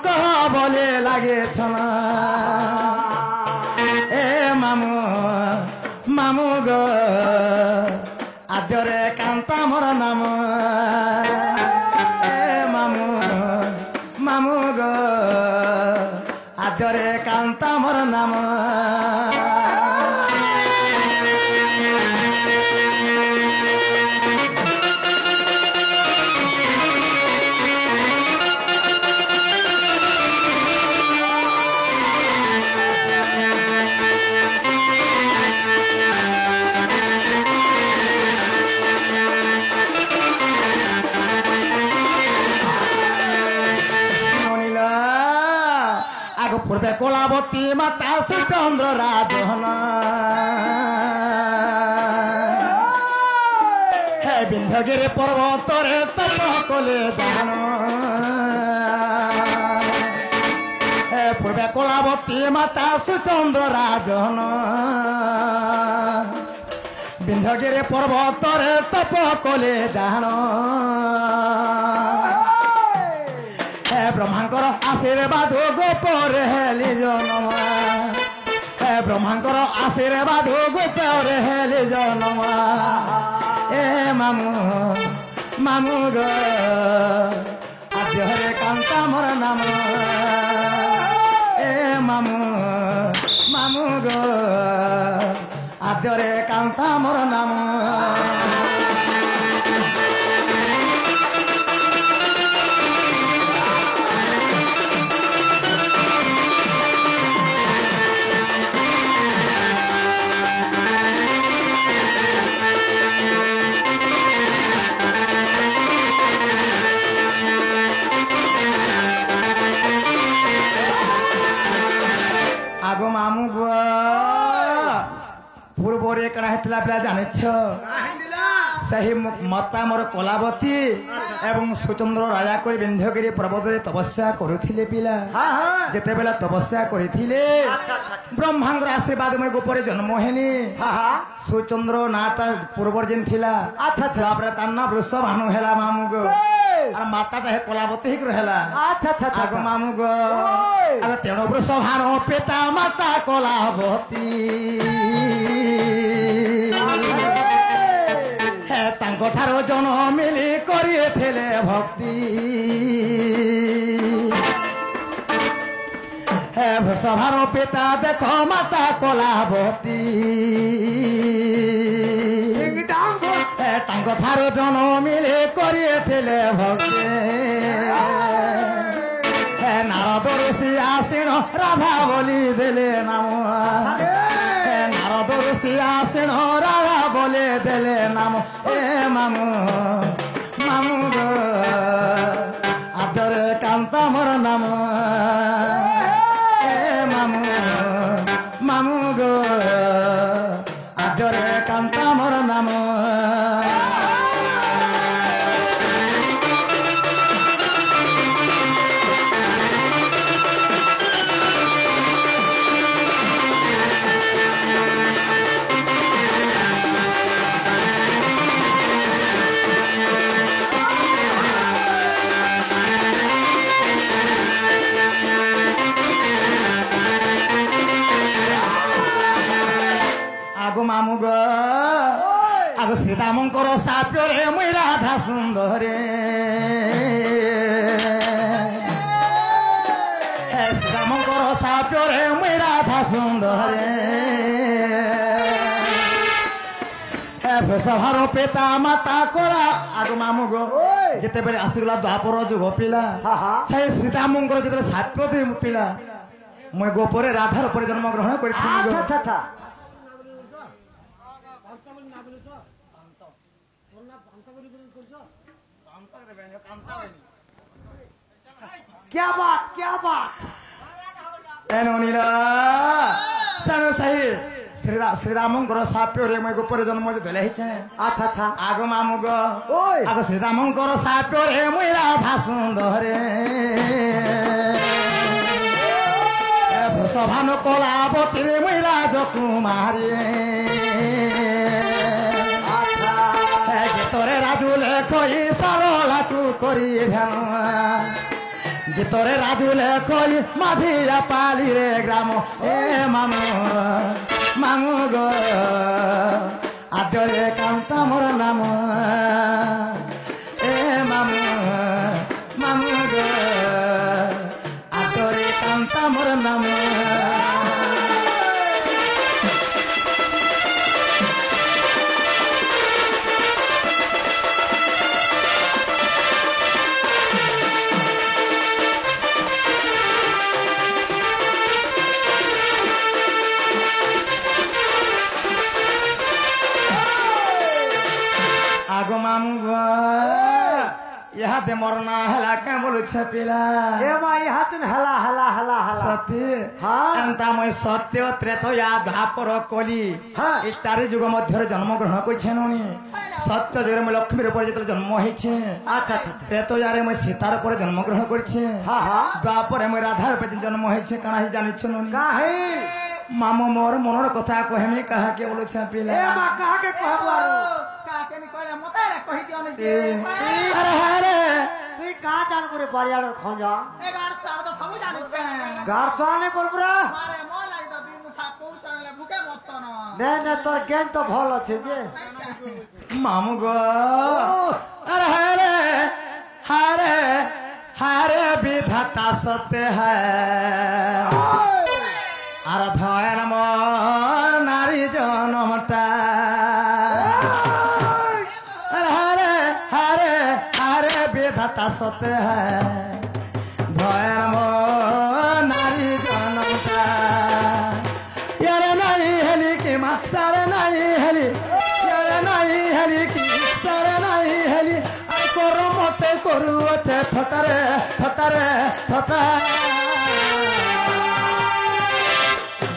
कह बोले लागे छना ए मामू मामू गो आजरे कांता मोर नाम ए मामू मामू गो आजरे कांता मोर नाम पूर्वे कलावती माता सुचंद्र राधन हे विंध्यगिरी पर्वत रे तप कले दान हे पूर्वे कलावती माता सुचंद्र राधन विंध्यगिरी पर्वत रे तप कले दान ब्रह्मांकर आशीर्वाद गोपर हेली जनम हे ब्रह्मांकर आशीर्वाद गोपर हेली जनम ए मामू मामू गो आज हरे कांता मोर नाम ए मामू मामू गो आज हरे कांता मोर नाम आगो मामू गो पूर्वरे कणा हेतला पिला जानिछ सही माता मोर कलावती एवं सुचंद्र राजा कर विंध्यगिरी पर्वत रे तपस्या करुथिले पिला जेते बेला तपस्या करिथिले ब्रह्मांगर आशीर्वाद में गोपरे जन्म हेनी सुचंद्र नाटा पूर्वर जेन थिला तापर तान्ना वृषभानु हेला मामू गो और माताटा हे कलावती हिक रहेला आगो मामू गो आगो तेणो वृषभानु पिता माता कलावती हे तांको ठारो जन्म मिली करिथिले भक्ति हे वृषभानु पिता देखो माता कलावती तांको ठारो जन्म मिली करिथिले भक्ति हे नारद ऋषि आसीन राधा बोली देले नाम हे नारद ऋषि आसीन राधा बोले देले नाम ए मामू मामू गो आदर कांता मोर नाम ए मामू मामू गो आदर कांता मोर नाम आगो मामू गो आगो श्रीरामंकर साप्य रे मुई राधा सुंदरे श्रीरामंकर साप्य रे मुई राधा सुंदरे वृषभार पिता माता कला आगो मामू गो जिते बेले आसीगला द्वापर जुग पिला से श्रीरामंकर जिते साप्य दे पिला मुई गोपरे राधार पर जन्म ग्रहण कर क्या बात सानो सही श्रीरामंकर साप्य रे मैं गोपरे जन्म देले आगो मामू गो आगो श्रीरामंकर साप्य रे मुई राधा सुंदरे वृषभानु कलावती रे मुई राजकुमारी तोरे राजू लेख सरला तू करी ध्यान গীতরে রাজুলে কই মাভিয়া পালি রে গ্রাম এ মামু মামু গো আদরে কান্তা মোর নাম এ মামু মামু গো আদরে কান্তা মোর নাম আগো মামু গো ইহাতে মরনা হেলা কে বলছে পিলা এ মা ইহাতে হেলা হেলা হেলা হেলা সত্যি হ্যাঁ এন্তা মই সত্য ত্রেতয়া দ্বাপর কলি হ্যাঁ এই চারি যুগ মধ্যে জন্মগ্রহণ করছেন উনি সত্য যুগে মই লক্ষ্মীর উপরে যেতে জন্ম হয়েছে আচ্ছা আচ্ছা ত্রেতয়ারে মই সীতার উপরে জন্মগ্রহণ করছে হ্যাঁ হ্যাঁ দ্বাপরে মই রাধার উপরে জন্ম হয়েছে কানা হি জানিছেন উনি কাহে মামু মোর মনের কথা কহেমি কাহাকে বলছে পিলা এ মা কাহাকে কহবো আরো কাকে নি কইলে মতে কহি দিও নি যে আরে আরে তুই কাহা জান করে বাড়িয়াড় খঞ্জা এবার সাব তো সব জানিছে গার সানে বলবরা মারে ম লাগি তো দিন উঠা পৌঁছালে ভুকে মত না নে নে তোর জ্ঞান তো ভাল আছে যে মামু গো আরে হারে হারে হারে বিধাতা সত্য হ্যায় আর ধয়ের মোর নারী জনমটা হারে হারে হারে বিধাতা সত্য হ্যায় ধয়ের মোর নারী জনমটা ইয়ারে নাই হেলি কি মাসারে নাই হেলি ইয়ারে নাই হেলি কি সারে নাই হেলি আই করো মতে করু আছে থটারে থটারে থটা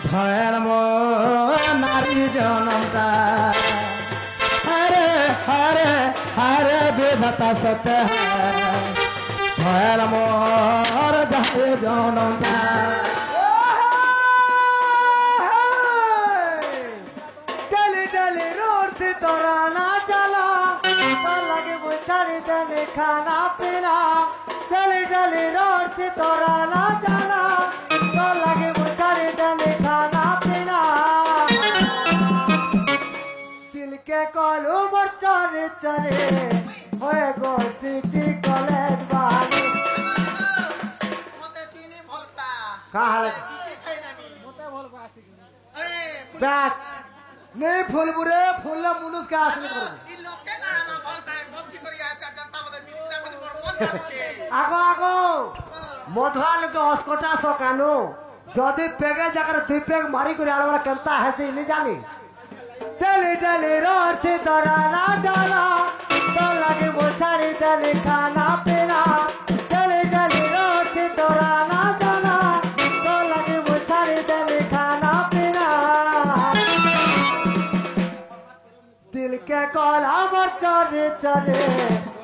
ভয়ের নারী জনমটা হরে হরে হরে বিধাতা সত্য ভয়ের মোর যাহে জনমটা ডলি ডলি রোড তোরা না চালা তোর লাগে বৈঠারি দেনে খানা পিনা ডলি ডলি রোড তোরা না চালা তোর লাগে বৈঠারি দেনে খানা পিনা দিল के कॉलू मोर चरे चरे होए गो सिटी कॉलेज बानी মতে চিনি ভলতা कहाँ हाल খাই নামি মতে ভলবা আসি এ बस नहीं फूल बुरे फूल मुनुस का असली कर ই লোকে না না ভলতা মত কি করি আছে জনতা মতে মিথ্যা করে বড় মত যাচ্ছে आगो आगो मधुआल के अस्कोटा सकानो जदि पेगे जाकर दुई पेग मारी करे आलवारा केलता है से इली जानी डली डली रोटी तोरा ना जाना तो लगे बोछारी डली खाना पीना डली डली रोटी तोरा ना जाना तो लगे बोछारी डली खाना पीना दिल के कॉल हमर चरे चरे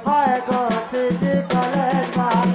हाय गो सिटी कॉलेज